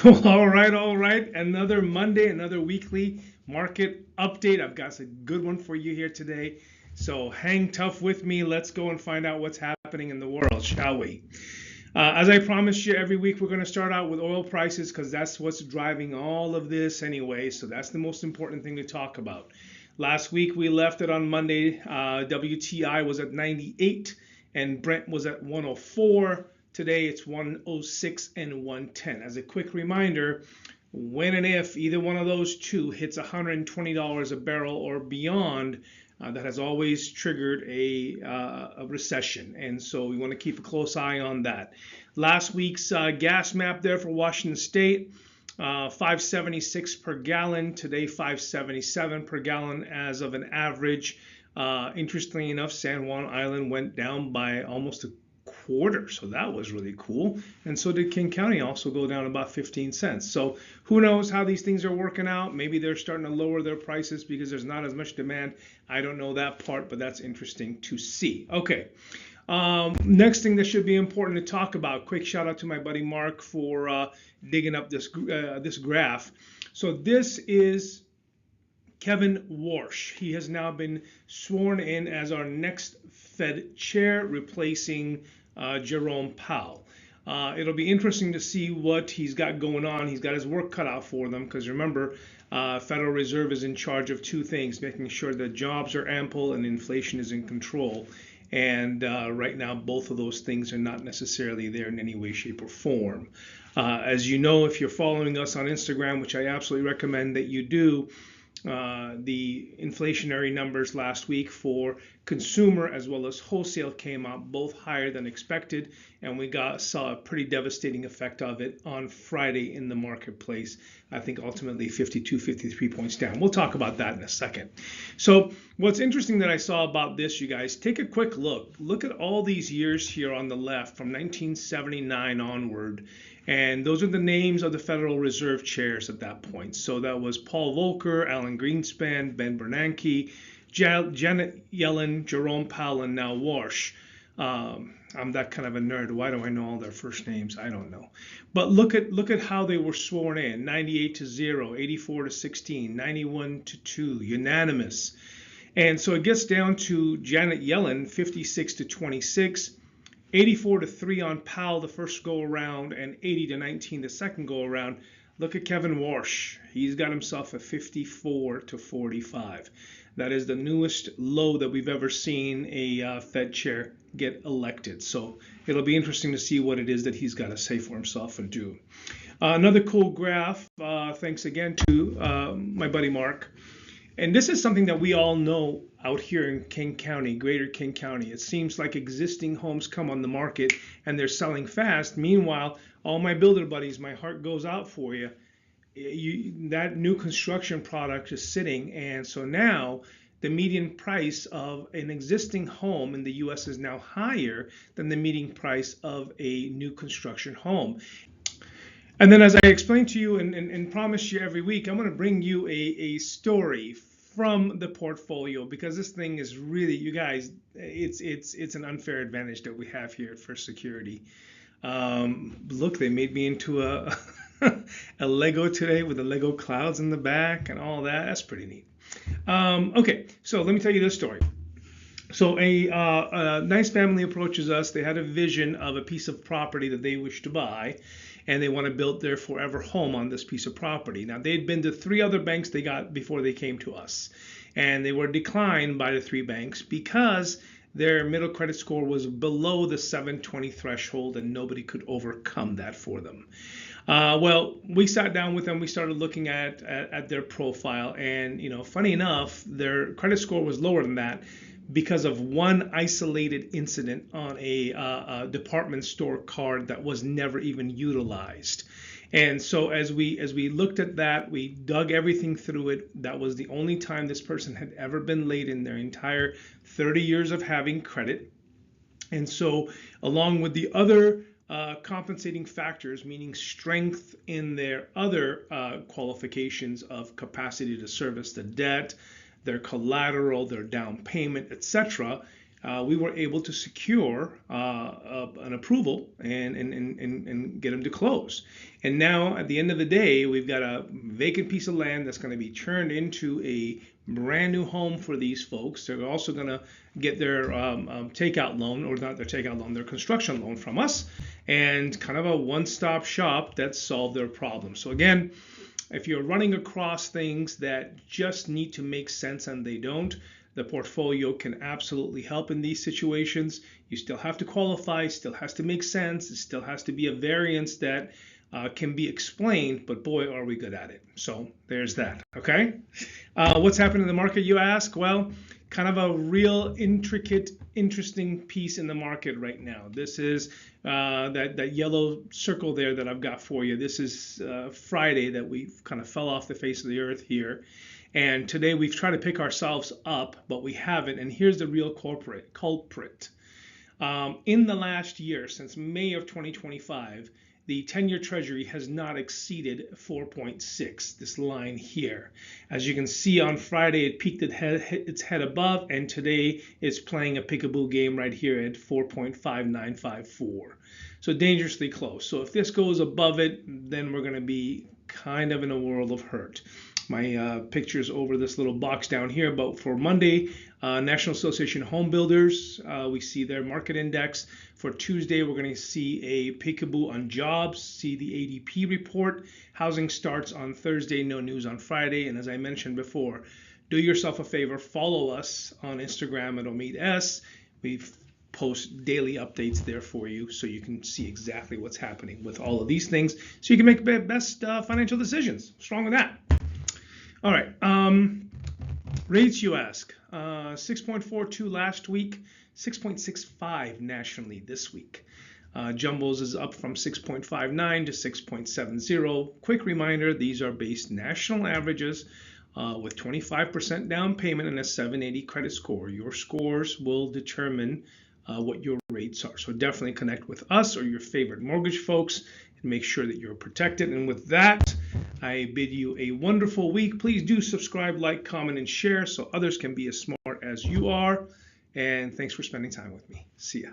All right, all right. Another Monday, another weekly market update. I've got a good one for you here today. So hang tough with me. Let's go and find out what's happening in the world, shall we? As I promised you, every week we're going to start out with oil prices because that's what's driving all of this anyway. So that's the most important thing to talk about. Last week we left it on Monday. WTI was at 98 and Brent was at 104. Today it's 106 and 110. As a quick reminder, when and if either one of those two hits $120 a barrel or beyond, that has always triggered a recession. And so we want to keep a close eye on that. Last week's gas map there for Washington State, 576 per gallon. Today, 577 per gallon as of an average. Interestingly enough, San Juan Island went down by almost a quarter, so that was really cool. And so did King County also go down about 15 cents. So who knows how these things are working out? Maybe they're starting to lower their prices because there's not as much demand. I don't know that part, but that's interesting to see. Okay. Next thing that should be important to talk about. Quick shout out to my buddy Mark for digging up this graph. So this is Kevin Warsh. He has now been sworn in as our next Fed chair, replacing Jerome Powell. It'll be interesting to see what he's got going on. He's got his work cut out for them because remember, Federal Reserve is in charge of two things, making sure that jobs are ample and inflation is in control. And right now, both of those things are not necessarily there in any way, shape, or form. As you know, if you're following us on Instagram, which I absolutely recommend that you do, the inflationary numbers last week for consumer as well as wholesale came out both higher than expected, and we saw a pretty devastating effect of it on Friday in the marketplace. I think ultimately 52, 53 points down. We'll talk about that in a second. So what's interesting that I saw about this, you guys, take a quick look. Look at all these years here on the left from 1979 onward. And those are the names of the Federal Reserve chairs at that point. So that was Paul Volcker, Alan Greenspan, Ben Bernanke, Janet Yellen, Jerome Powell, and now Warsh. I'm that kind of a nerd. Why do I know all their first names? I don't know. But look at how they were sworn in: 98 to 0, 84 to 16, 91 to 2, unanimous. And so it gets down to Janet Yellen, 56 to 26. 84 to 3 on Powell the first go around, and 80 to 19 the second go around. Look at Kevin Warsh. He's got himself a 54 to 45. That is the newest low that we've ever seen a Fed chair get elected. So it'll be interesting to see what it is that he's got to say for himself and do. Another cool graph, thanks again to my buddy Mark. And this is something that we all know out here in King County, greater King County. It seems like existing homes come on the market and they're selling fast. Meanwhile, all my builder buddies, my heart goes out for you. That new construction product is sitting. And so now the median price of an existing home in the U.S. is now higher than the median price of a new construction home. And then, as I explained to you and promised you every week, I'm going to bring you a story from the portfolio because this thing is really, you guys, it's an unfair advantage that we have here at First Security. Look, they made me into a a Lego today with the Lego clouds in the back and all that. That's pretty neat. Okay, so let me tell you this story. So a nice family approaches us. They had a vision of a piece of property that they wish to buy, and they want to build their forever home on this piece of property. Now, they'd been to 3 other banks they got before they came to us, and they were declined by the 3 banks because their middle credit score was below the 720 threshold, and nobody could overcome that for them. Well, we sat down with them. We started looking at their profile, and funny enough, their credit score was lower than that because of one isolated incident on a department store card that was never even utilized. And so as we looked at that, we dug everything through it. That was the only time this person had ever been late in their entire 30 years of having credit. And so along with the other compensating factors, meaning strength in their other qualifications of capacity to service the debt, their collateral, their down payment, etc., we were able to secure an approval and get them to close. And now, at the end of the day, we've got a vacant piece of land that's going to be turned into a brand new home for these folks. They're also going to get their takeout loan, or not their takeout loan, their construction loan from us, and kind of a one-stop shop that solved their problem. So again, if you're running across things that just need to make sense and they don't, the portfolio can absolutely help in these situations. You still have to qualify, still has to make sense, it still has to be a variance that can be explained, but boy, are we good at it. So there's that, okay? What's happening in the market, you ask? Well, kind of a real intricate, interesting piece in the market right now. This is that yellow circle there that I've got for you. This is Friday that we kind of fell off the face of the earth here. And today we've tried to pick ourselves up, but we haven't. And here's the real culprit. In the last year, since May of 2025, the 10-year Treasury has not exceeded 4.6, this line here. As you can see, on Friday, it peaked its head above, and today it's playing a peekaboo game right here at 4.5954. So dangerously close. So if this goes above it, then we're going to be kind of in a world of hurt. My picture's over this little box down here, but for Monday, National Association of Home Builders, we see their market index. For Tuesday, we're going to see a peekaboo on jobs, see the ADP report. Housing starts on Thursday, no news on Friday. And as I mentioned before, do yourself a favor, follow us on Instagram at OmidS. We post daily updates there for you so you can see exactly what's happening with all of these things so you can make the best financial decisions. What's wrong with that? All right, rates you ask, 6.42 last week, 6.65 nationally this week. Jumbos is up from 6.59 to 6.70. Quick reminder, these are based national averages with 25% down payment and a 780 credit score. Your scores will determine what your rates are. So definitely connect with us or your favorite mortgage folks and make sure that you're protected. And with that, I bid you a wonderful week. Please do subscribe, like, comment, and share so others can be as smart as you are. And thanks for spending time with me. See ya.